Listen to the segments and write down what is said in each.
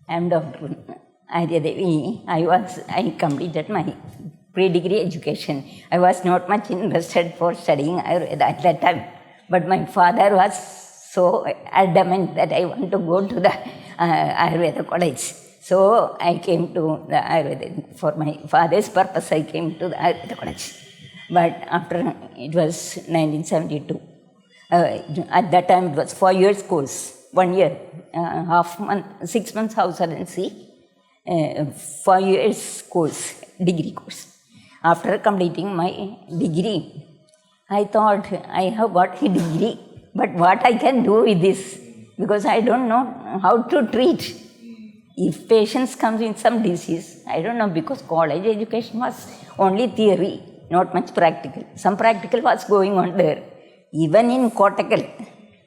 I'm Dr. Arya Devi. I completed my pre-degree education. I was not much interested for studying Ayurveda at that time, but my father was so adamant that I want to go to the Ayurveda college. So I came to the Ayurveda, for my father's purpose I came to the Ayurveda college. But after, it was 1972. At that time it was 4 years course, 1 year, half month, 6 months house residency, 4 years course, degree course. After completing my degree, I thought I have got a degree, but what I can do with this, because I don't know how to treat. If patients come with some disease, I don't know, because college education was only theory, not much practical. Some practical was going on there. Even in Kottakkal,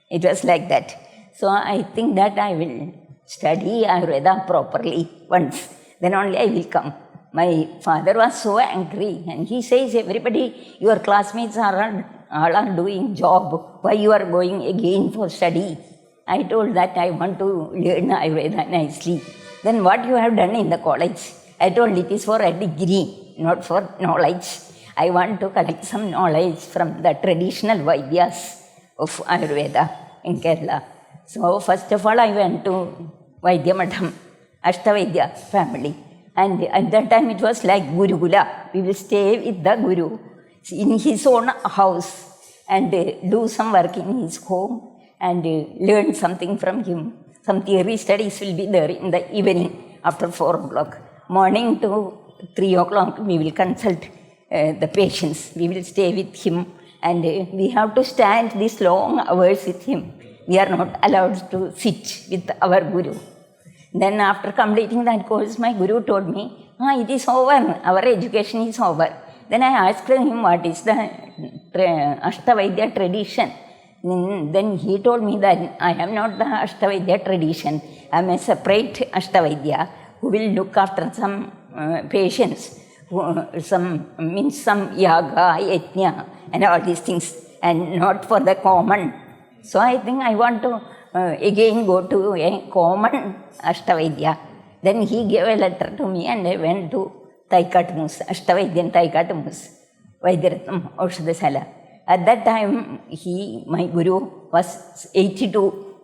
it was like that. So I think that I will study Ayurveda properly once, then only I will come. My father was so angry, and he says, everybody, your classmates all are doing job, why you are going again for study? I told that I want to learn Ayurveda nicely. Then what you have done in the college? I told it is for a degree, not for knowledge. I want to collect some knowledge from the traditional Vaidyas of Ayurveda in Kerala. So first of all I went to Vaidyamatham, Ashtavaidya family. And at that time it was like Gurukula. We will stay with the Guru in his own house and do some work in his home and learn something from him. Some theory studies will be there in the evening after 4 o'clock. Morning to 3 o'clock we will consult the patients. We will stay with him and we have to stand these long hours with him. We are not allowed to sit with our Guru. Then after completing that course, my Guru told me, it is over, our education is over. Then I asked him what is the Ashtavaidya tradition. Then he told me that I am not the Ashtavaidya tradition. I am a separate Ashtavaidya who will look after some patients, some yaga, yajna and all these things, and not for the common. So I think I want to again go to a common Ashtavaidya. Then he gave a letter to me and I went to Talktree, Ashtavaidyan Talktree, Vaidyaratnam Aushadasala. At that time, my Guru was 82,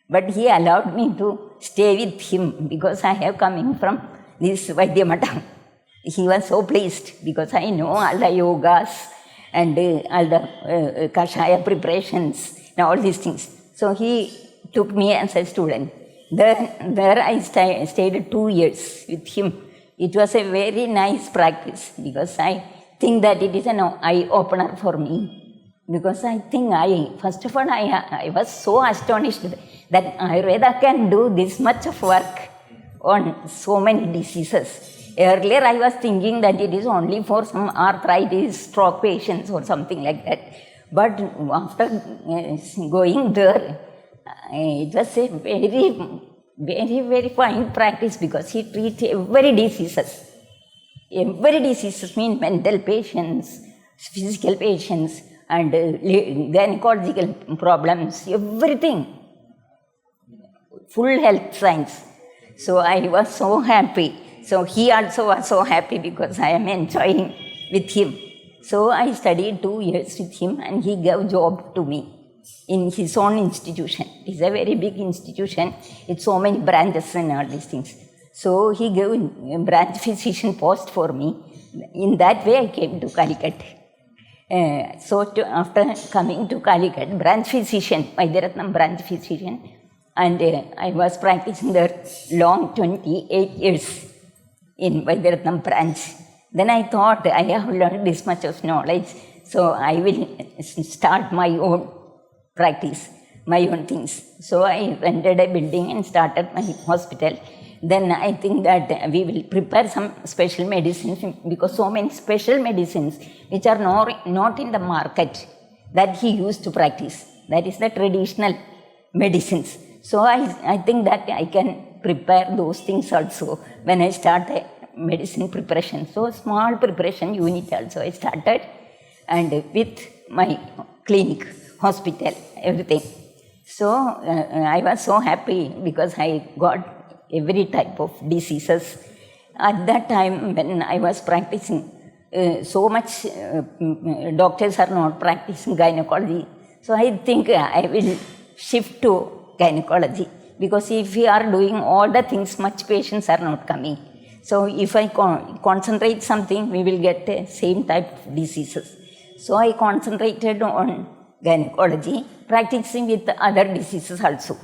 but he allowed me to stay with him because I have coming from this Vaidyamatham. He was so pleased because I know all the yogas and all the kashaya preparations and all these things. So he took me as a student. There I stayed 2 years with him. It was a very nice practice because I think that it is an eye-opener for me. Because I think first of all, I was so astonished that Ayurveda can do this much of work on so many diseases. Earlier I was thinking that it is only for some arthritis, stroke patients or something like that. But after going there, it was a very, very, very fine practice because he treats every diseases. Every diseases mean mental patients, physical patients, and gynecological problems, everything. Full health science. So I was so happy. So he also was so happy because I am enjoying with him. So I studied 2 years with him and he gave job to me in his own institution. It is a very big institution. It's so many branches and all these things. So he gave a branch physician post for me. In that way I came to Calicut. After coming to Calicut, branch physician, Vaidyaratnam branch physician, and I was practicing there long 28 years in Vaidyaratnam branch. Then I thought I have learned this much of knowledge, so I will start my own practice, my own things. So I rented a building and started my hospital. Then I think that we will prepare some special medicines because so many special medicines which are not in the market that he used to practice. That is the traditional medicines. So I think that I can prepare those things also when I start a medicine preparation. So small preparation unit also I started, and with my clinic, hospital, everything. So I was so happy because I got every type of diseases. At that time when I was practicing, so much doctors are not practicing gynecology. So I think I will shift to gynecology, because if we are doing all the things, much patients are not coming. So if I concentrate something, we will get the same type of diseases. So I concentrated on gynecology, practicing with other diseases also.